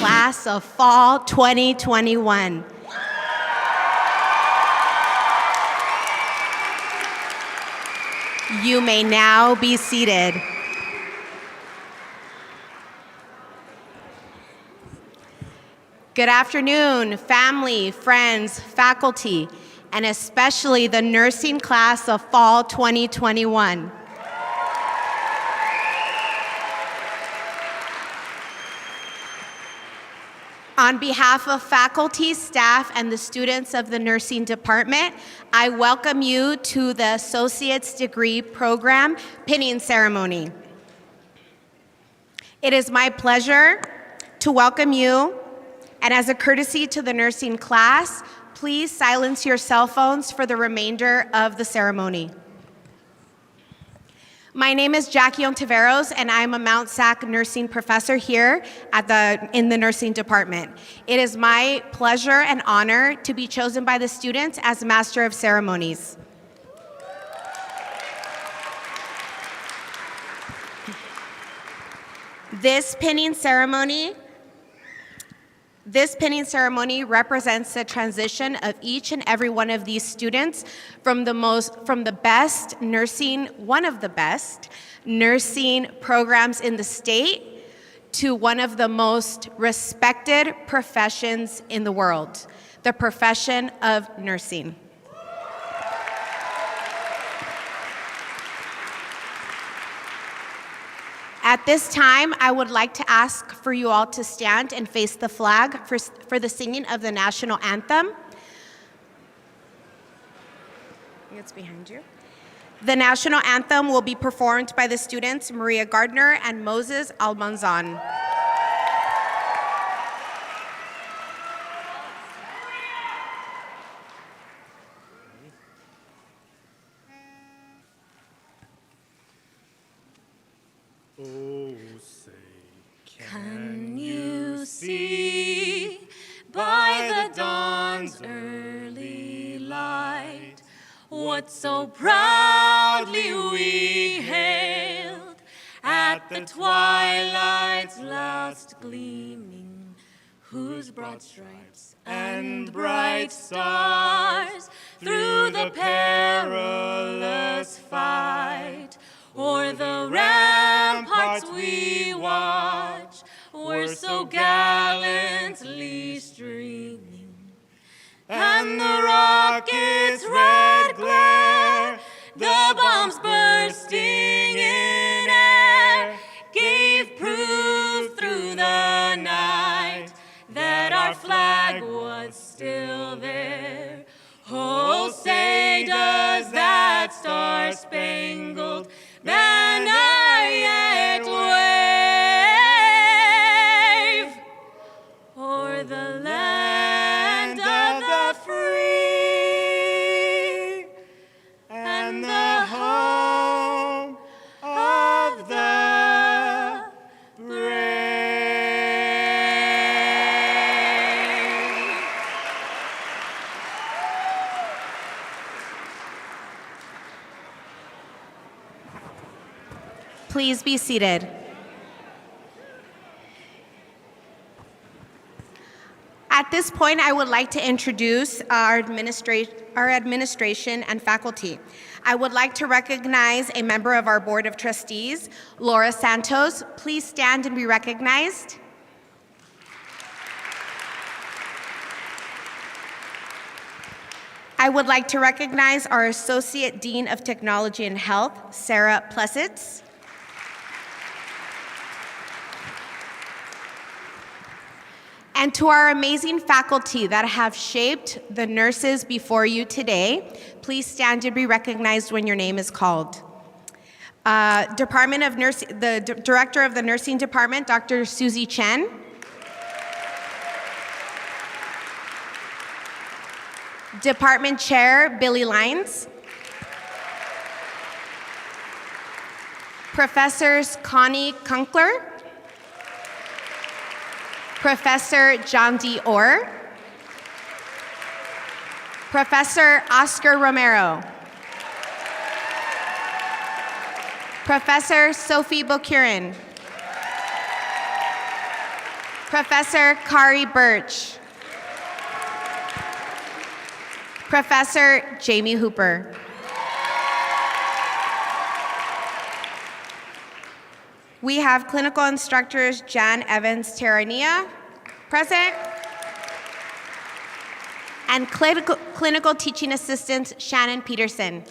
class of fall 2021. You may now be seated. Good afternoon, family, friends, faculty, and especially the nursing class of fall 2021. On behalf of faculty, staff, and the students of the nursing department, I welcome you to the Associate's Degree Program pinning ceremony. It is my pleasure to welcome you, and as a courtesy to the nursing class, please silence your cell phones for the remainder of the ceremony. My name is Jackie Ontiveros, and I'm a Mt SAC nursing professor here in the nursing department. It is my pleasure and honor to be chosen by the students as Master of Ceremonies. This pinning ceremony represents the transition of each and every one of these students from the best nursing, one of the best nursing programs in the state to one of the most respected professions in the world, the profession of nursing. At this time, I would like to ask for you all to stand and face the flag for the singing of the national anthem. It's behind you. The national anthem will be performed by the students Maria Gardner and Moses Almanzan. Oh, say, can you see by the dawn's early light what so proudly we hailed at the twilight's last gleaming, whose broad stripes and bright stars through the perilous fight o'er the ramparts we watch were so gallantly streaming, and the rocket's red glare, the bombs bursting in air, gave proof through the night that our flag was still there. Oh, say does that star-spangled banner yet wave o'er the land of the free and the home of the brave? Please be seated. At this point, I would like to introduce our administration and faculty. I would like to recognize a member of our Board of Trustees, Laura Santos. Please stand and be recognized. I would like to recognize our Associate Dean of Technology and Health, Sarah Plessitz. And to our amazing faculty that have shaped the nurses before you today, please stand and be recognized when your name is called. The Director of the Nursing Department, Dr. Susie Chen. Department Chair, Billy Lines. Professors Connie Kunkler, Professor John D. Orr, Professor Oscar Romero, Professor Sophie Bokurin, Professor Kari Birch. Professor Jamie Hooper. We have clinical instructors Jan Evans Terania, present, and clinical teaching assistant Shannon Peterson.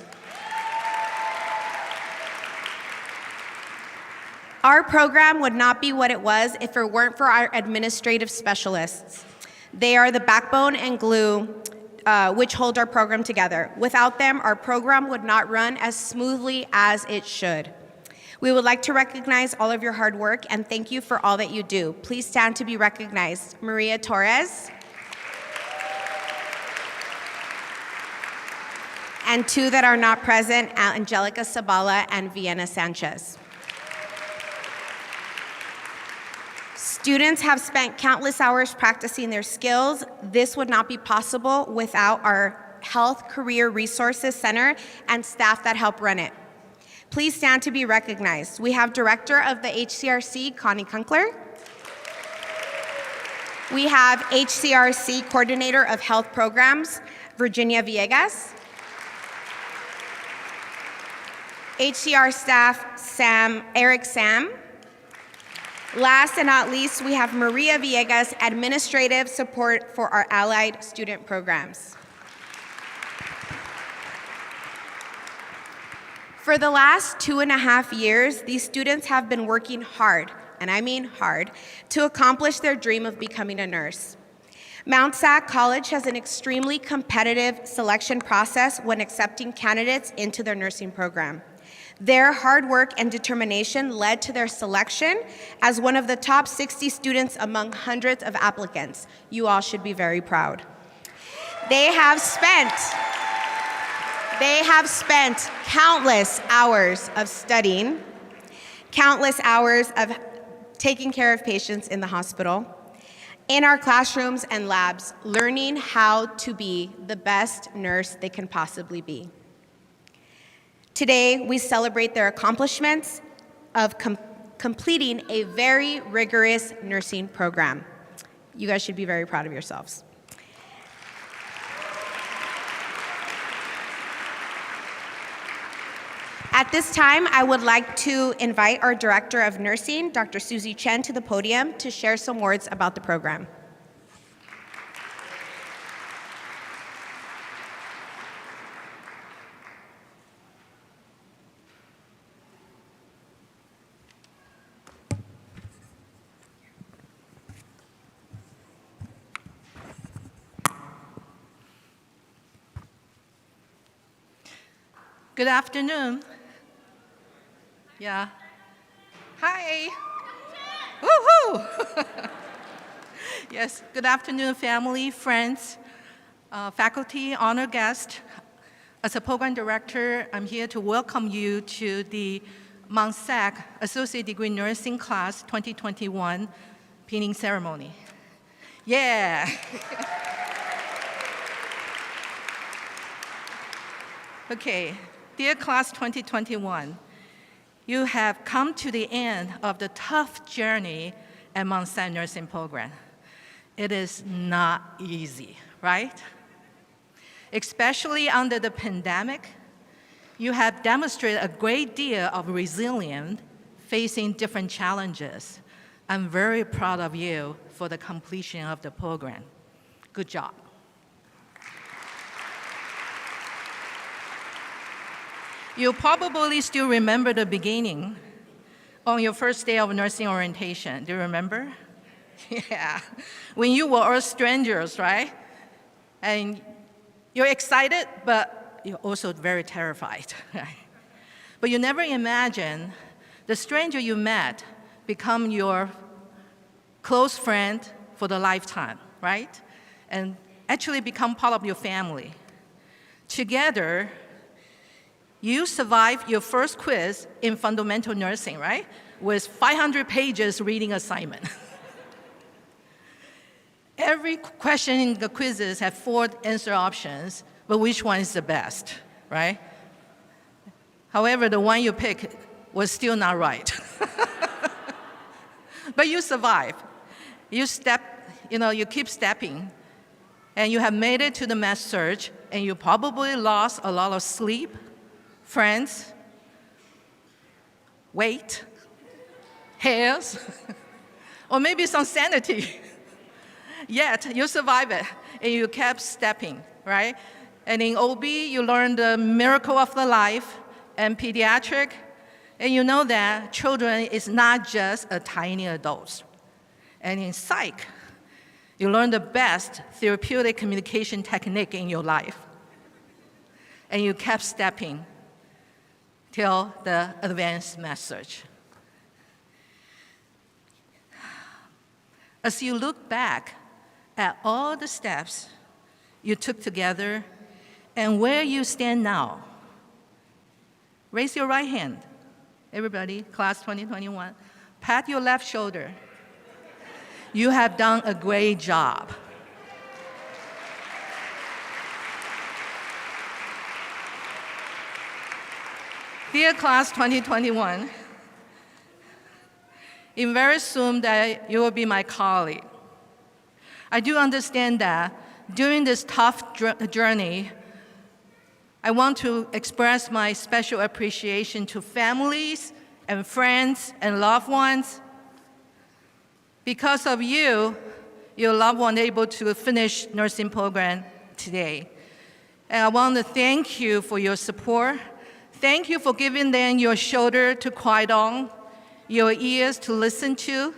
Our program would not be what it was if it weren't for our administrative specialists. They are the backbone and glue which hold our program together. Without them, our program would not run as smoothly as it should. We would like to recognize all of your hard work and thank you for all that you do. Please stand to be recognized. Maria Torres. And two that are not present, Angelica Sabala and Vienna Sanchez. Students have spent countless hours practicing their skills. This would not be possible without our Health Career Resources Center and staff that help run it. Please stand to be recognized. We have Director of the HCRC, Connie Kunkler. We have HCRC Coordinator of Health Programs, Virginia Villegas. HCR staff, Eric Sam. Last and not least, we have Maria Villegas, Administrative Support for our Allied Student Programs. For the last 2.5 years, these students have been working hard, and I mean hard, to accomplish their dream of becoming a nurse. Mt SAC College has an extremely competitive selection process when accepting candidates into their nursing program. Their hard work and determination led to their selection as one of the top 60 students among hundreds of applicants. You all should be very proud. They have spent countless hours of studying, countless hours of taking care of patients in the hospital, in our classrooms and labs, learning how to be the best nurse they can possibly be. Today, we celebrate their accomplishments of completing a very rigorous nursing program. You guys should be very proud of yourselves. At this time, I would like to invite our Director of Nursing, Dr. Susie Chen, to the podium to share some words about the program. Good afternoon. Yeah. Hi. Woohoo! Yes, good afternoon, family, friends, faculty, honored guests. As a program director, I'm here to welcome you to the Mt SAC Associate Degree Nursing Class 2021 pinning ceremony. Yeah. Okay. Dear Class 2021, you have come to the end of the tough journey at Mt SAC Nursing Program. It is not easy, right? Especially under the pandemic, you have demonstrated a great deal of resilience facing different challenges. I'm very proud of you for the completion of the program. Good job. You probably still remember the beginning on your first day of nursing orientation. Do you remember? Yeah. When you were all strangers, right? And you're excited, but you're also very terrified, right? But you never imagined the stranger you met become your close friend for the lifetime, right? And actually become part of your family. Together, you survived your first quiz in fundamental nursing, right? With 500 pages reading assignment. Every question in the quizzes had 4 answer options, but which one is the best, right? However, the one you picked was still not right. But you survived. You you keep stepping, and you have made it to the med surg, and you probably lost a lot of sleep, friends, weight, hairs, or maybe some sanity. Yet, you survived it, and you kept stepping, right? And in OB, you learned the miracle of the life, and pediatric, and you know that children is not just a tiny adults. And in psych, you learn the best therapeutic communication technique in your life. And you kept stepping till the advanced message. As you look back at all the steps you took together and where you stand now, raise your right hand. Everybody, class 2021, pat your left shoulder. You have done a great job. Dear class 2021, in very soon that you will be my colleague. I do understand that during this tough journey, I want to express my special appreciation to families and friends and loved ones. Because of you, your loved one able to finish nursing program today. And I want to thank you for your support. Thank you for giving them your shoulder to cry on, your ears to listen to,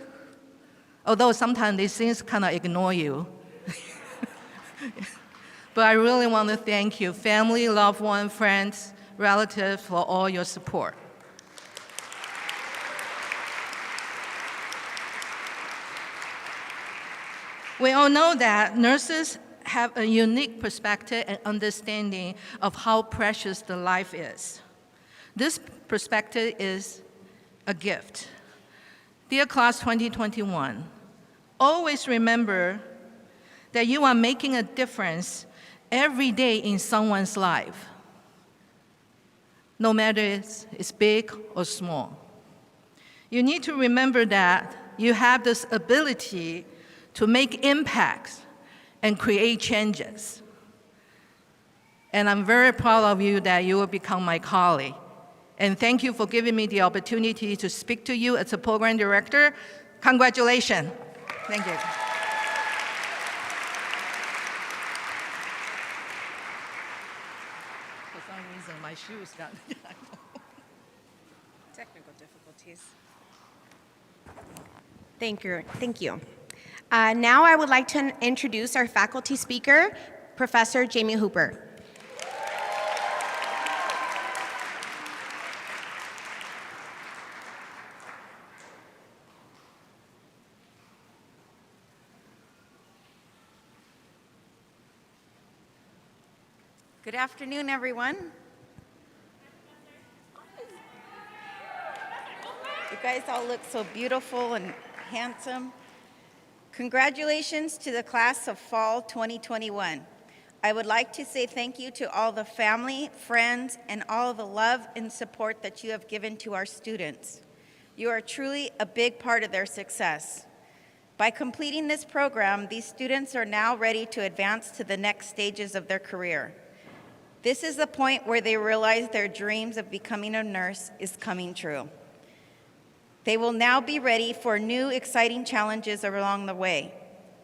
although sometimes these things kind of ignore you. But I really want to thank you, family, loved one, friends, relatives, for all your support. We all know that nurses have a unique perspective and understanding of how precious the life is. This perspective is a gift. Dear class 2021, always remember that you are making a difference every day in someone's life, no matter it's big or small. You need to remember that you have this ability to make impacts and create changes. And I'm very proud of you that you will become my colleague. And thank you for giving me the opportunity to speak to you as a program director. Congratulations. Thank you. For some reason, my shoes got... Technical difficulties. Thank you. Now I would like to introduce our faculty speaker, Professor Jamie Hooper. Good afternoon, everyone. You guys all look so beautiful and handsome. Congratulations to the class of fall 2021. I would like to say thank you to all the family, friends, and all the love and support that you have given to our students. You are truly a big part of their success. By completing this program, these students are now ready to advance to the next stages of their career. This is the point where they realize their dreams of becoming a nurse is coming true. They will now be ready for new, exciting challenges along the way.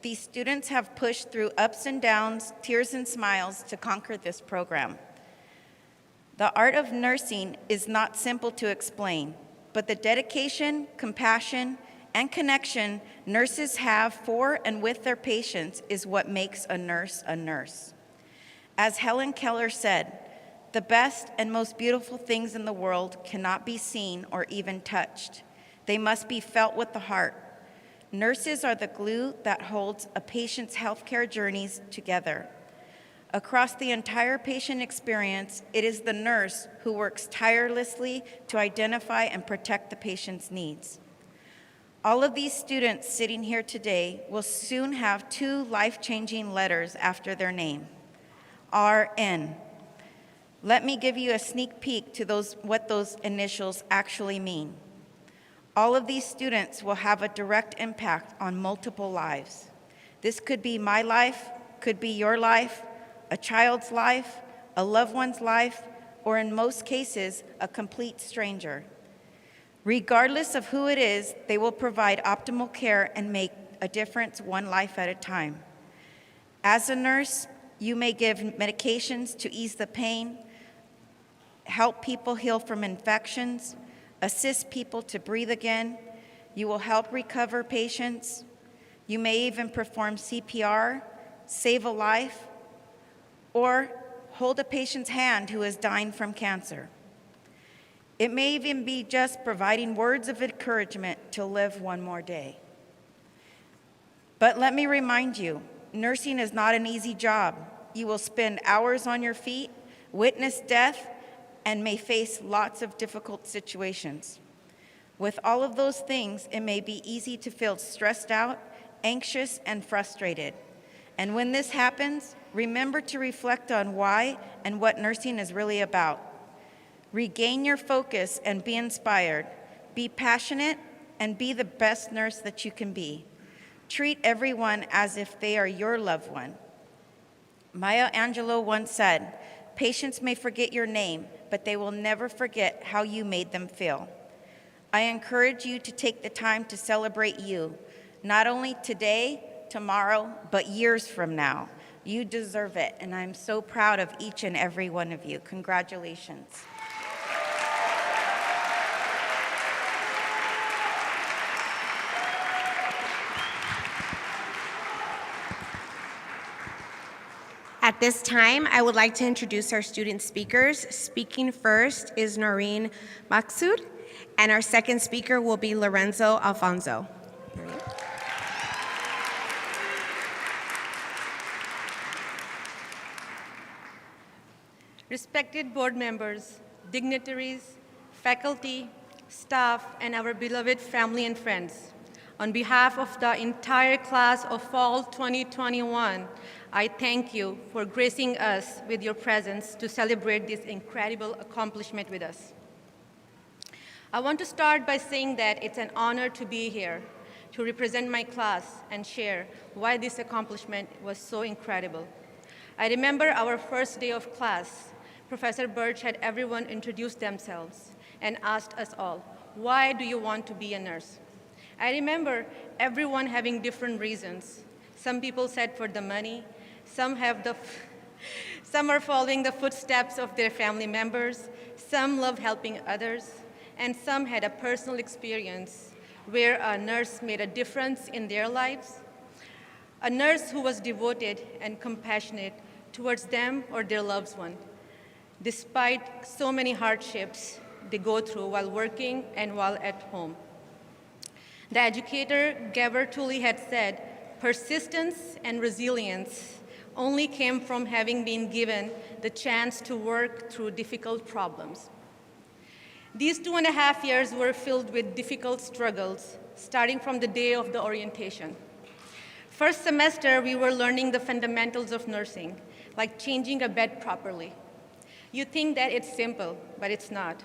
These students have pushed through ups and downs, tears and smiles to conquer this program. The art of nursing is not simple to explain, but the dedication, compassion, and connection nurses have for and with their patients is what makes a nurse a nurse. As Helen Keller said, the best and most beautiful things in the world cannot be seen or even touched. They must be felt with the heart. Nurses are the glue that holds a patient's healthcare journeys together. Across the entire patient experience, it is the nurse who works tirelessly to identify and protect the patient's needs. All of these students sitting here today will soon have 2 life-changing letters after their name. RN. Let me give you a sneak peek to what those initials actually mean. All of these students will have a direct impact on multiple lives. This could be my life, could be your life, a child's life, a loved one's life, or in most cases, a complete stranger. Regardless of who it is, they will provide optimal care and make a difference one life at a time. As a nurse, you may give medications to ease the pain, help people heal from infections, assist people to breathe again. You will help recover patients. You may even perform CPR, save a life, or hold a patient's hand who is dying from cancer. It may even be just providing words of encouragement to live one more day. But let me remind you, nursing is not an easy job. You will spend hours on your feet, witness death, and may face lots of difficult situations. With all of those things, it may be easy to feel stressed out, anxious, and frustrated. And when this happens, remember to reflect on why and what nursing is really about. Regain your focus and be inspired. Be passionate and be the best nurse that you can be. Treat everyone as if they are your loved one. Maya Angelou once said, "Patients may forget your name, but they will never forget how you made them feel." I encourage you to take the time to celebrate you, not only today, tomorrow, but years from now. You deserve it, and I'm so proud of each and every one of you. Congratulations. At this time, I would like to introduce our student speakers. Speaking first is Noreen Maksud, and our second speaker will be Lorenzo Alfonso. Respected board members, dignitaries, faculty, staff, and our beloved family and friends, on behalf of the entire class of Fall 2021, I thank you for gracing us with your presence to celebrate this incredible accomplishment with us. I want to start by saying that it's an honor to be here, to represent my class and share why this accomplishment was so incredible. I remember our first day of class. Professor Birch had everyone introduce themselves and asked us all, "Why do you want to be a nurse?" I remember everyone having different reasons. Some people said for the money, some are following the footsteps of their family members, some love helping others, and some had a personal experience where a nurse made a difference in their lives, a nurse who was devoted and compassionate towards them or their loved one, despite so many hardships they go through while working and while at home. The educator Gabor Tully had said, "Persistence and resilience only came from having been given the chance to work through difficult problems." These 2.5 years were filled with difficult struggles, starting from the day of the orientation. First semester, we were learning the fundamentals of nursing, like changing a bed properly. You think that it's simple, but it's not.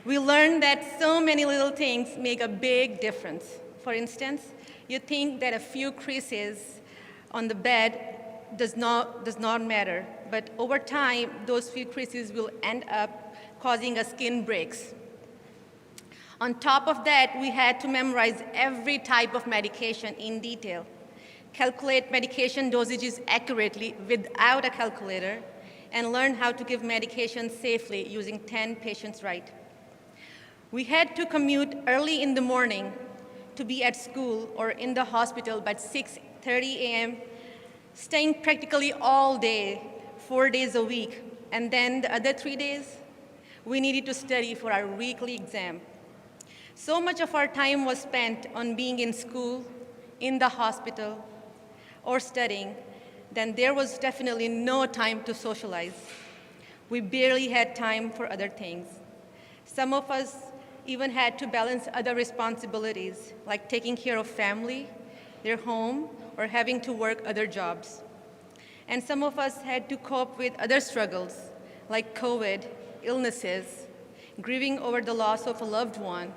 We learned that so many little things make a big difference. For instance, you think that a few creases on the bed does not matter, but over time, those few creases will end up causing a skin breaks. On top of that, we had to memorize every type of medication in detail, calculate medication dosages accurately without a calculator, and learn how to give medication safely using 10 patients right. We had to commute early in the morning to be at school or in the hospital by 6:30 a.m., staying practically all day, 4 days a week. And then the other 3 days, we needed to study for our weekly exam. So much of our time was spent on being in school, in the hospital, or studying, then there was definitely no time to socialize. We barely had time for other things. Some of us even had to balance other responsibilities, like taking care of family, their home, or having to work other jobs. And some of us had to cope with other struggles, like COVID, illnesses, grieving over the loss of a loved one,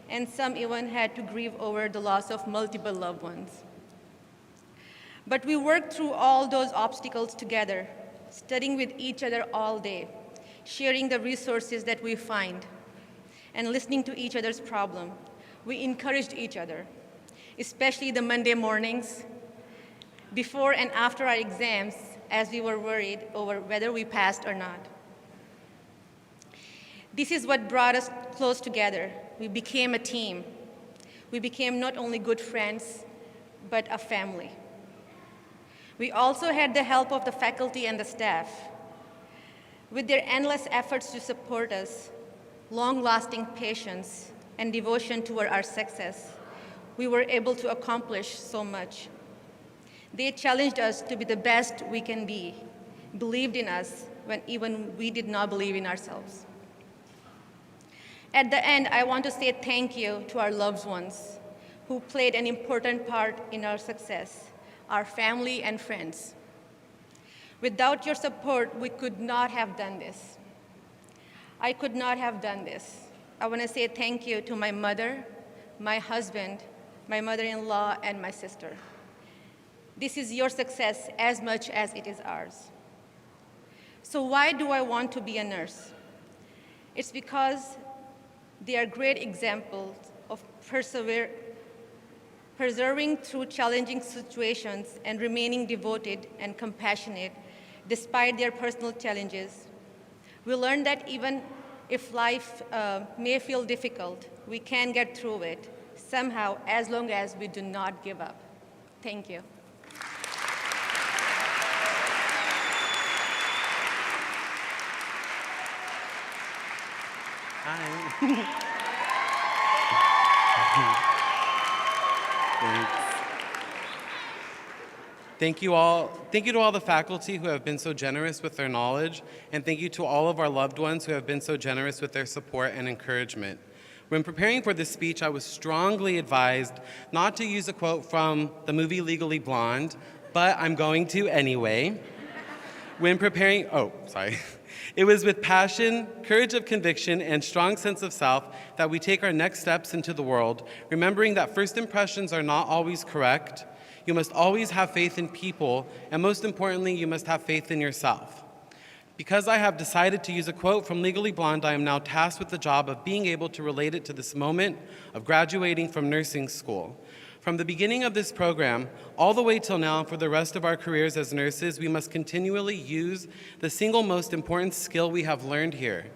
and some even had to grieve over the loss of multiple loved ones. But we worked through all those obstacles together, studying with each other all day, sharing the resources that we find, and listening to each other's problem. We encouraged each other, especially the Monday mornings, before and after our exams, as we were worried over whether we passed or not. This is what brought us close together. We became a team. We became not only good friends, but a family. We also had the help of the faculty and the staff. With their endless efforts to support us, long-lasting patience, and devotion toward our success, we were able to accomplish so much. They challenged us to be the best we can be, believed in us when even we did not believe in ourselves. At the end, I want to say thank you to our loved ones who played an important part in our success, our family and friends. Without your support, we could not have done this. I could not have done this. I want to say thank you to my mother, my husband, my mother-in-law, and my sister. This is your success as much as it is ours. So why do I want to be a nurse? It's because they are great examples of persevering through challenging situations and remaining devoted and compassionate despite their personal challenges. We learned that even if life may feel difficult, we can get through it somehow as long as we do not give up. Thank you. Hi. Thanks. Thank you all. Thank you to all the faculty who have been so generous with their knowledge, and thank you to all of our loved ones who have been so generous with their support and encouragement. When preparing for this speech, I was strongly advised not to use a quote from the movie Legally Blonde, but I'm going to anyway. When preparing, It was with passion, courage of conviction, and strong sense of self that we take our next steps into the world, remembering that first impressions are not always correct. You must always have faith in people, and most importantly, you must have faith in yourself. Because I have decided to use a quote from Legally Blonde, I am now tasked with the job of being able to relate it to this moment of graduating from nursing school. From the beginning of this program, all the way till now, for the rest of our careers as nurses, we must continually use the single most important skill we have learned here.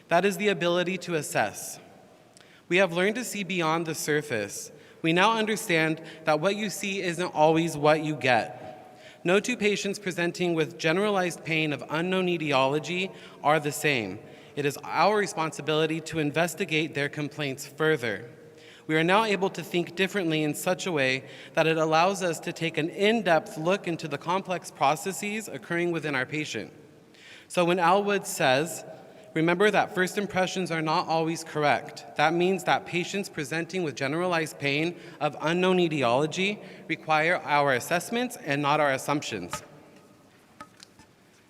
That is the ability to assess. We have learned to see beyond the surface. We now understand that what you see isn't always what you get. No two patients presenting with generalized pain of unknown etiology are the same. It is our responsibility to investigate their complaints further. We are now able to think differently in such a way that it allows us to take an in-depth look into the complex processes occurring within our patient. So when Al Wood says, remember that first impressions are not always correct, that means that patients presenting with generalized pain of unknown etiology require our assessments and not our assumptions.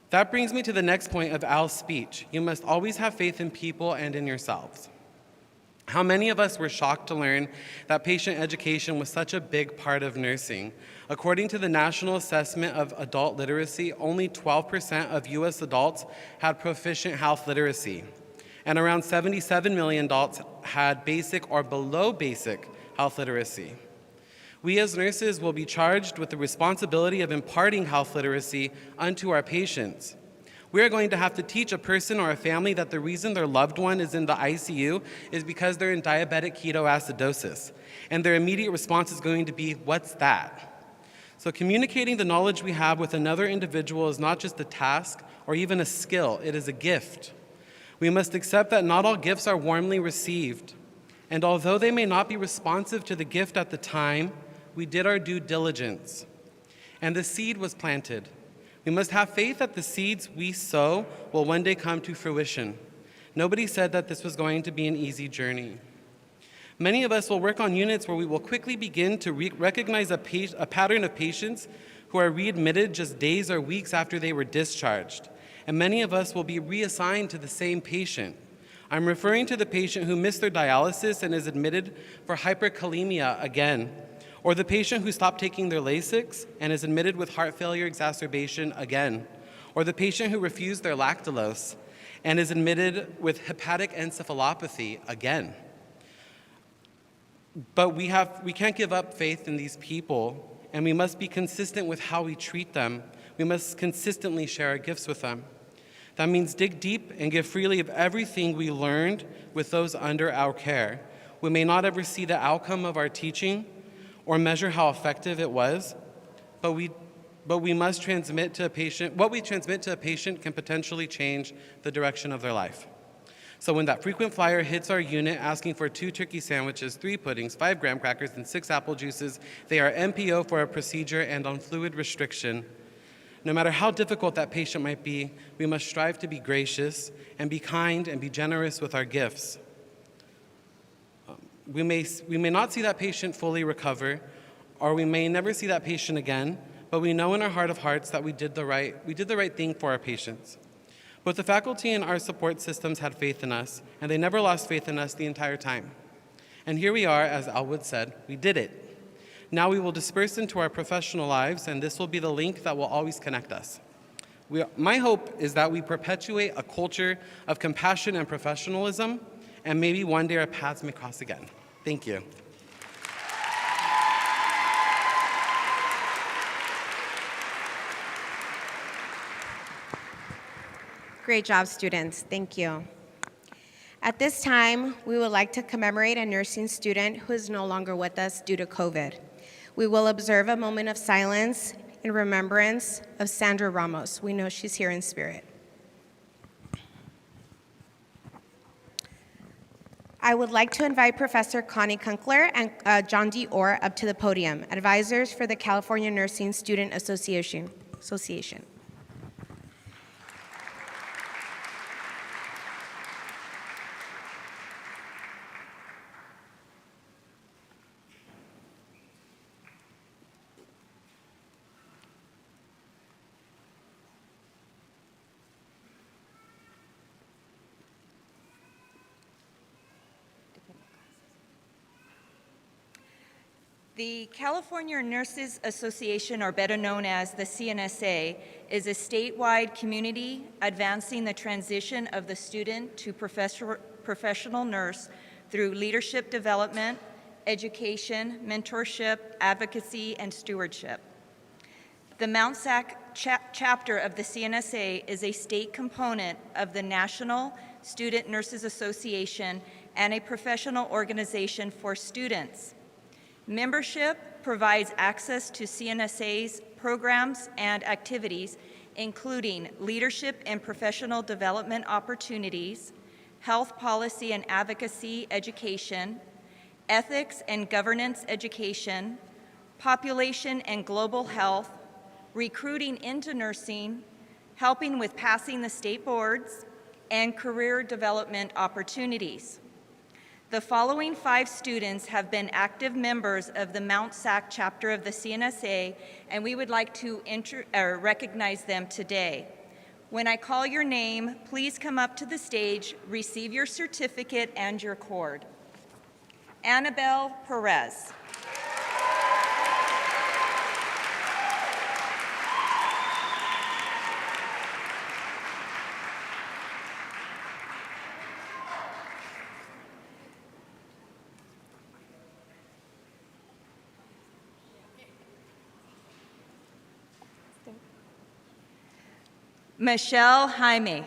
That brings me to the next point of Al's speech. You must always have faith in people and in yourselves. How many of us were shocked to learn that patient education was such a big part of nursing? According to the National Assessment of Adult Literacy, only 12% of U.S. adults had proficient health literacy, and around 77 million adults had basic or below basic health literacy. We as nurses will be charged with the responsibility of imparting health literacy unto our patients. We are going to have to teach a person or a family that the reason their loved one is in the ICU is because they're in diabetic ketoacidosis, and their immediate response is going to be, what's that? So communicating the knowledge we have with another individual is not just a task or even a skill, it is a gift. We must accept that not all gifts are warmly received, and although they may not be responsive to the gift at the time, we did our due diligence, and the seed was planted. We must have faith that the seeds we sow will one day come to fruition. Nobody said that this was going to be an easy journey. Many of us will work on units where we will quickly begin to recognize a pattern of patients who are readmitted just days or weeks after they were discharged. And many of us will be reassigned to the same patient. I'm referring to the patient who missed their dialysis and is admitted for hyperkalemia again, or the patient who stopped taking their Lasix and is admitted with heart failure exacerbation again, or the patient who refused their lactulose and is admitted with hepatic encephalopathy again. But we can't give up faith in these people, and we must be consistent with how we treat them. We must consistently share our gifts with them. That means dig deep and give freely of everything we learned with those under our care. We may not ever see the outcome of our teaching or measure how effective it was, but we must transmit to a patient, what we transmit to a patient can potentially change the direction of their life. So when that frequent flyer hits our unit asking for 2 turkey sandwiches, 3 puddings, 5 graham crackers, and 6 apple juices, they are MPO for a procedure and on fluid restriction. No matter how difficult that patient might be, we must strive to be gracious and be kind and be generous with our gifts. We may not see that patient fully recover, or we may never see that patient again, but we know in our heart of hearts that we did the right thing for our patients. Both the faculty and our support systems had faith in us, and they never lost faith in us the entire time. And here we are, as Elwood said, we did it. Now we will disperse into our professional lives, and this will be the link that will always connect us. My hope is that we perpetuate a culture of compassion and professionalism, and maybe one day our paths may cross again. Thank you. Great job, students. Thank you. At this time, we would like to commemorate a nursing student who is no longer with us due to COVID. We will observe a moment of silence in remembrance of Sandra Ramos. We know she's here in spirit. I would like to invite Professor Connie Kunkler and John D. Orr up to the podium, advisors for the California Nursing Student Association. The California Nurses Association, or better known as the CNSA, is a statewide community advancing the transition of the student to professional nurse through leadership development, education, mentorship, advocacy, and stewardship. The Mt SAC chapter of the CNSA is a state component of the National Student Nurses Association and a professional organization for students. Membership provides access to CNSA's programs and activities, including leadership and professional development opportunities, health policy and advocacy education, ethics and governance education, population and global health, recruiting into nursing, helping with passing the state boards, and career development opportunities. The following 5 students have been active members of the Mt SAC chapter of the CNSA, and we would like to recognize them today. When I call your name, please come up to the stage, receive your certificate and your cord. Annabelle Perez. Michelle Jaime.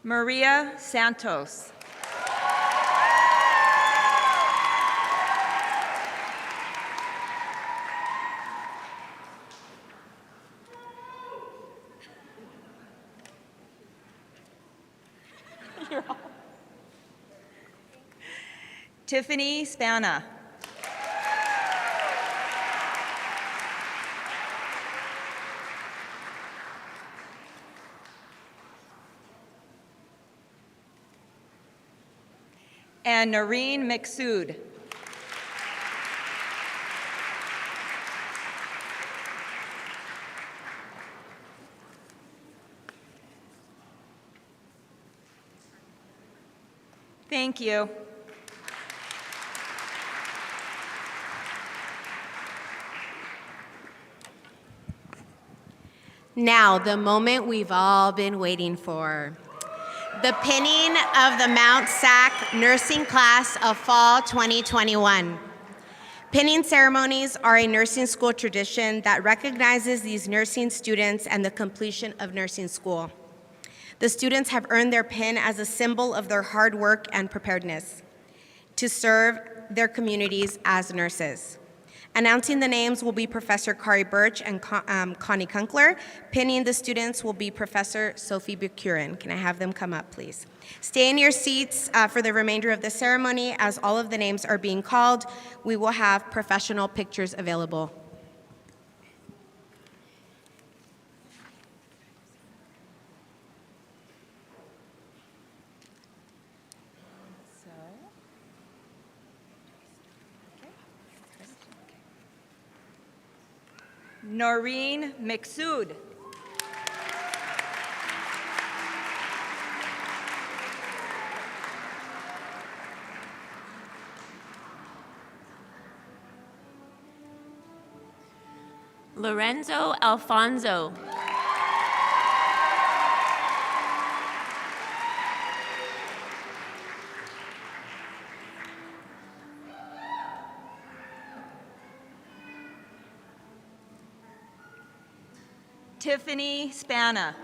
Maria Santos. Tiffany Spana. and Noreen McSood. Thank you. Now, the moment we've all been waiting for. The pinning of the Mt SAC nursing class of fall 2021. Pinning ceremonies are a nursing school tradition that recognizes these nursing students and the completion of nursing school. The students have earned their pin as a symbol of their hard work and preparedness to serve their communities as nurses. Announcing the names will be Professor Kari Birch and Connie Kunkler. Pinning the students will be Professor Sophie Bukurin. Can I have them come up, please? Stay in your seats for the remainder of the ceremony. As all of the names are being called, we will have professional pictures available. Noreen McSood. Lorenzo Alfonso. Tiffany Spana.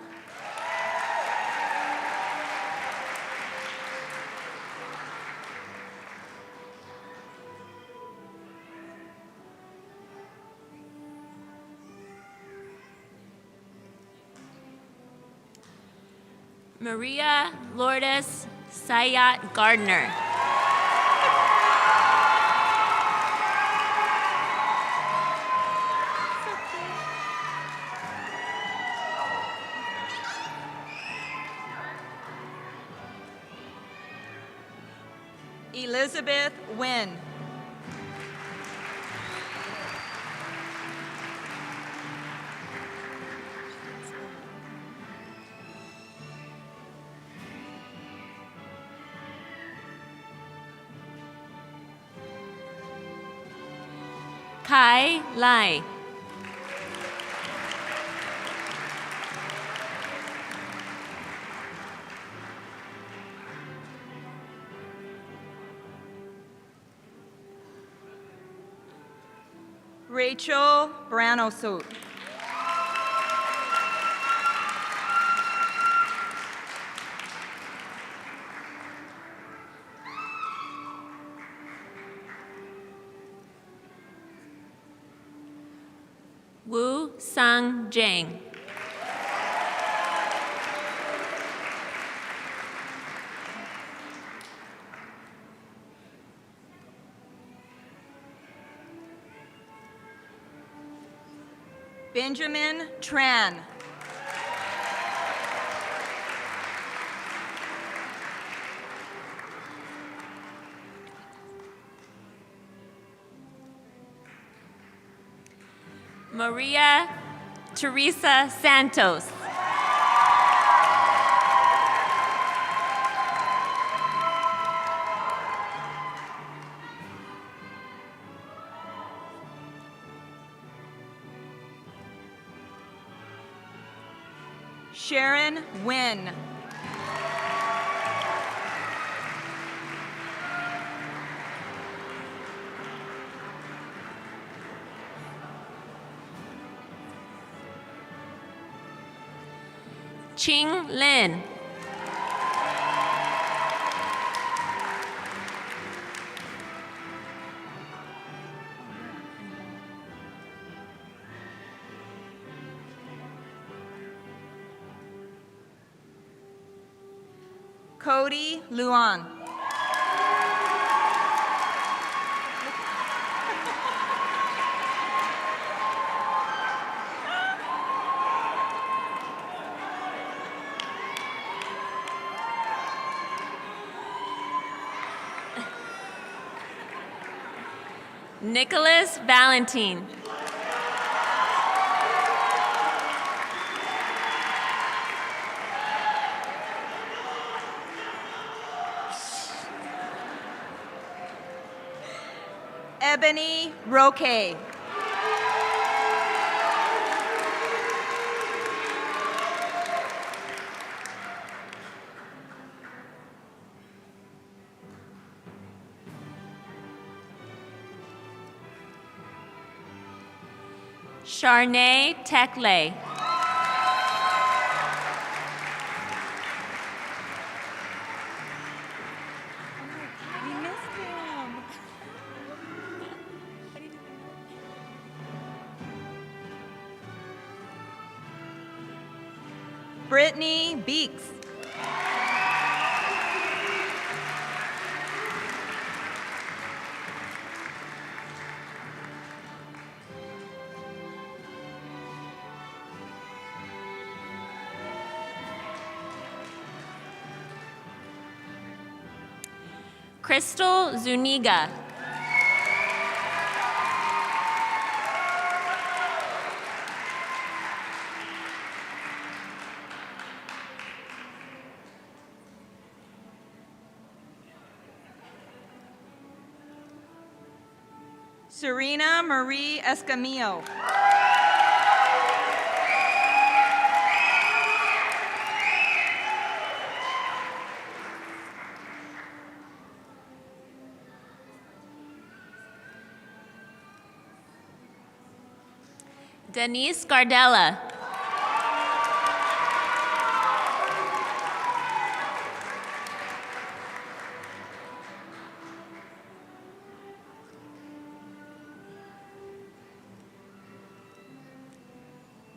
Maria Lourdes Sayat Gardner. Elizabeth Nguyen. Kai Lai. Rachel Branosut. Wu Sang Jang. Benjamin Tran. Maria Teresa Santos. Sharon Nguyen. Ching Lin. Cody Luan. Nicholas Valentine. Ebony Roque. Charnay Tekle. We missed him. Brittany Beeks. Crystal Zuniga. Serena Marie Escamillo. Denise Gardella.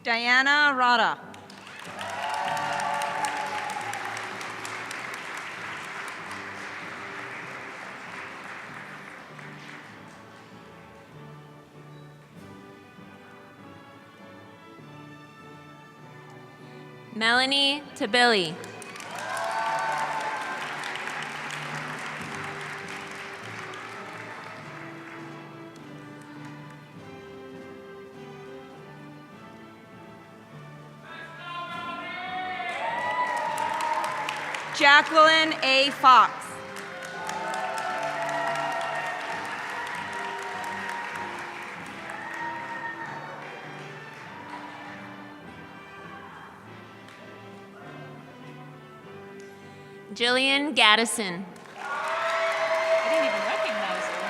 Diana Rada. Melanie Tabili. Jacqueline A. Fox. Jillian Gaddison. I didn't even recognize her.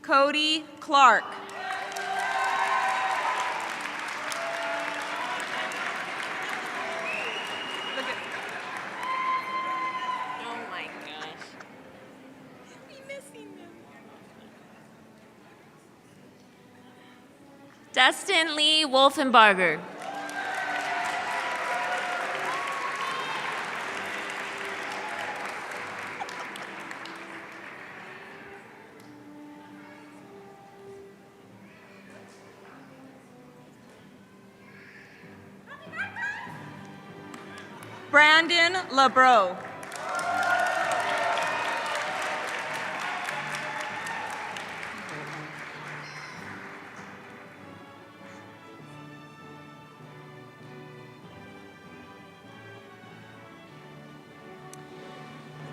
Cody Clark. Look at. Oh my gosh. We're missing them. Dustin Lee Wolfenbarger. Brandon LeBro.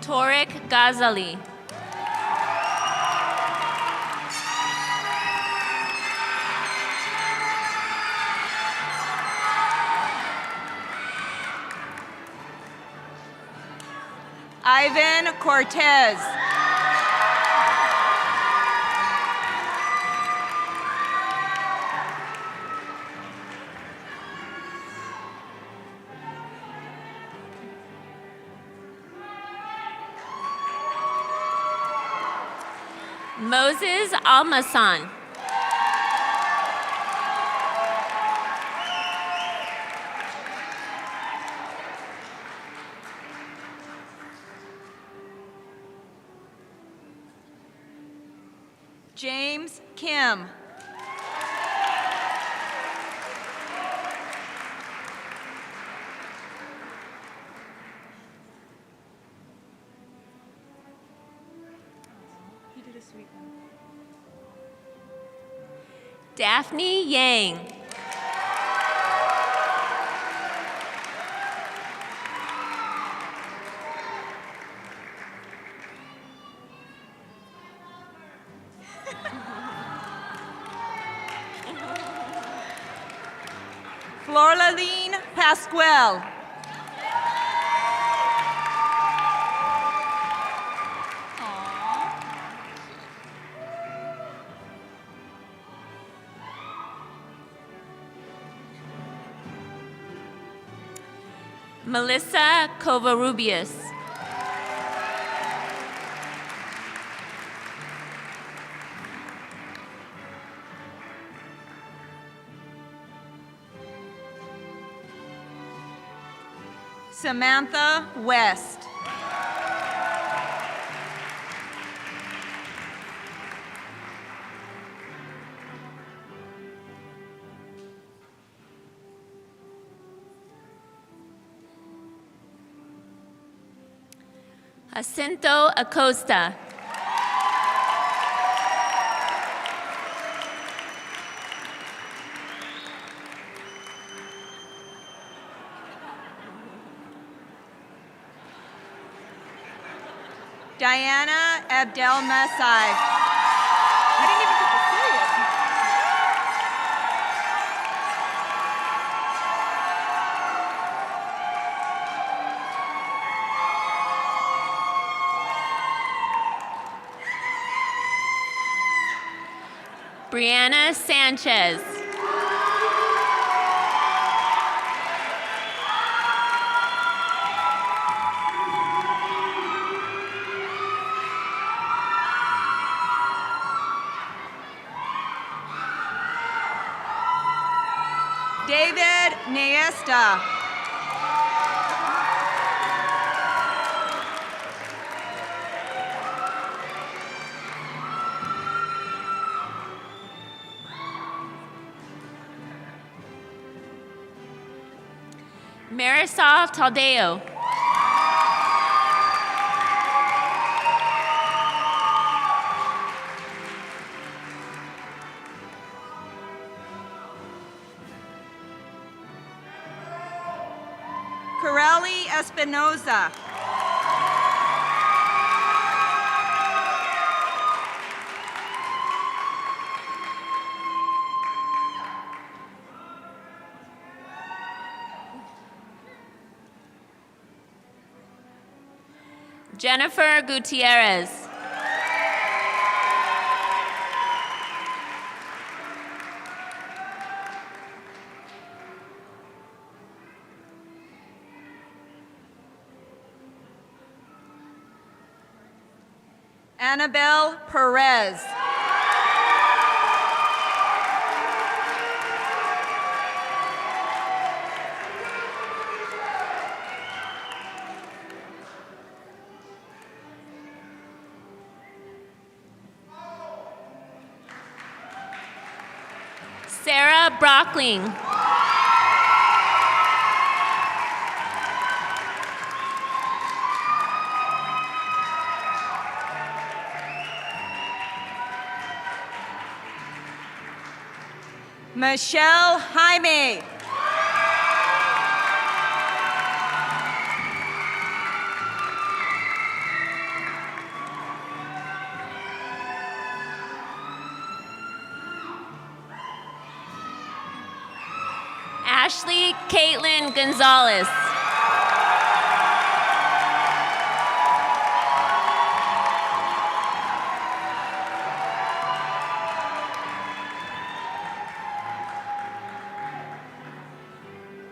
Torek Ghazali. Ivan Cortez. Moses Almasan. James Kim. Daphne Yang. Florlaline Pasquale. Melissa Covarrubias. Samantha West. Jacinto Acosta. Diana Abdelmasai. I didn't even get to say it. Brianna Sanchez. David Niesta. Marisol Taldeo. Corelli Espinoza. Jennifer Gutierrez. Annabelle Perez. Sarah Brockling. Michelle Jaime. Ashley Caitlin Gonzalez.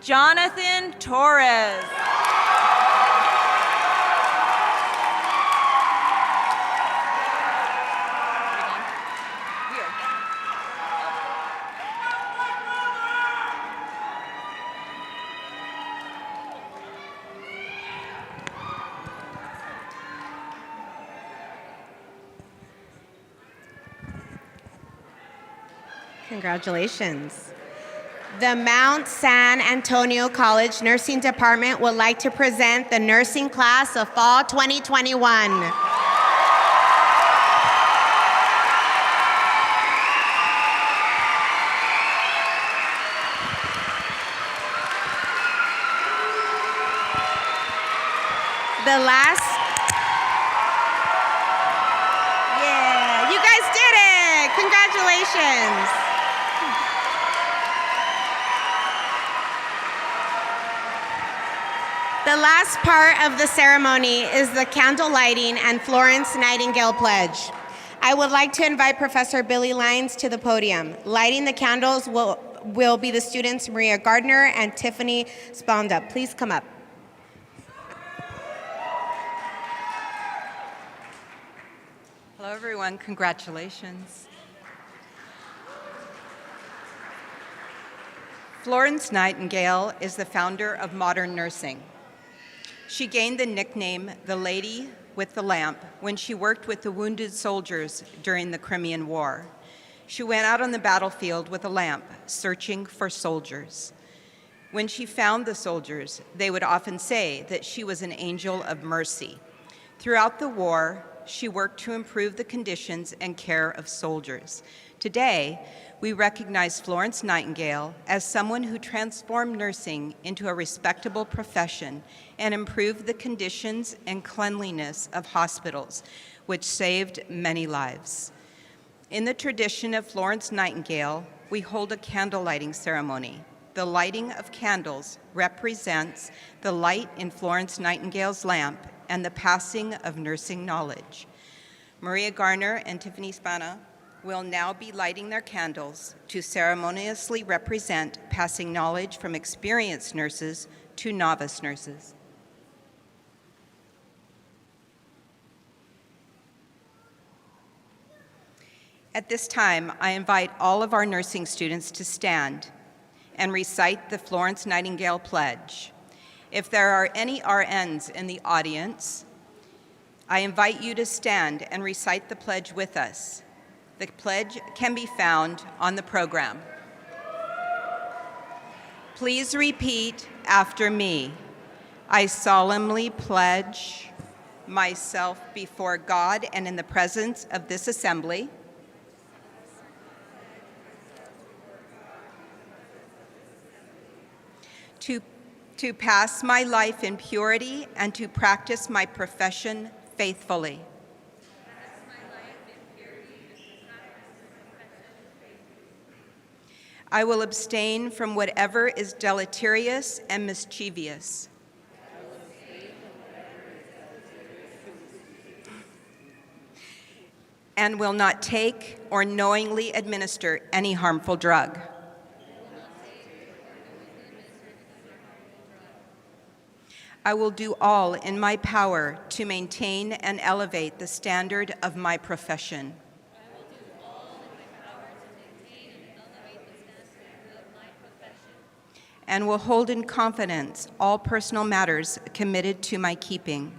Jonathan Torres. Congratulations. The Mount San Antonio College Nursing Department would like to present the nursing class of Fall 2021. The last, yeah, you guys did it. Congratulations. The last part of the ceremony is the candle lighting and Florence Nightingale pledge. I would like to invite Professor Billy Lyons to the podium. Lighting the candles will be the students Maria Gardner and Tiffany Sponda. Please come up. Hello, everyone. Congratulations. Florence Nightingale is the founder of modern nursing. She gained the nickname the Lady with the Lamp when she worked with the wounded soldiers during the Crimean War. She went out on the battlefield with a lamp, searching for soldiers. When she found the soldiers, they would often say that she was an angel of mercy. Throughout the war, she worked to improve the conditions and care of soldiers. Today, we recognize Florence Nightingale as someone who transformed nursing into a respectable profession and improved the conditions and cleanliness of hospitals, which saved many lives. In the tradition of Florence Nightingale, we hold a candle lighting ceremony. The lighting of candles represents the light in Florence Nightingale's lamp and the passing of nursing knowledge. Maria Garner and Tiffany Spana will now be lighting their candles to ceremoniously represent passing knowledge from experienced nurses to novice nurses. At this time, I invite all of our nursing students to stand and recite the Florence Nightingale Pledge. If there are any RNs in the audience, I invite you to stand and recite the pledge with us. The pledge can be found on the program. Please repeat after me. I solemnly pledge myself before God and in the presence of this assembly to pass my life in purity and to practice my profession faithfully. I will abstain from whatever is deleterious and mischievous. And will not take or knowingly administer any harmful drug. I will do all in my power to maintain and elevate the standard of my profession. And will hold in confidence all personal matters committed to my keeping.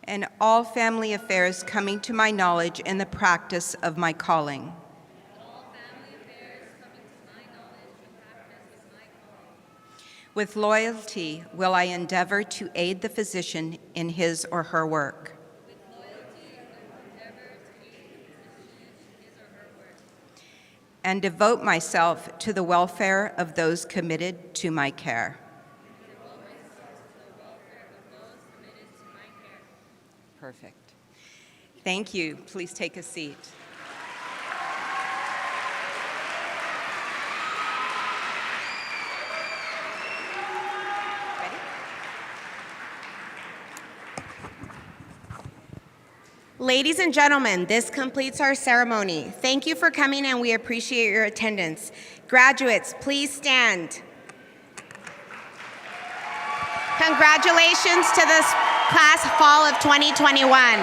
And all family affairs coming to my knowledge in the practice of my calling. With loyalty will I endeavor to aid the physician in his or her work. And devote myself to the welfare of those committed to my care. Perfect. Thank you. Please take a seat. Ladies and gentlemen, this completes our ceremony. Thank you for coming and we appreciate your attendance. Graduates, please stand. Congratulations to this class fall of 2021.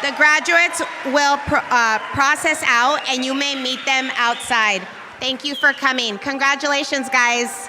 The graduates will process out and you may meet them outside. Thank you for coming. Congratulations, guys.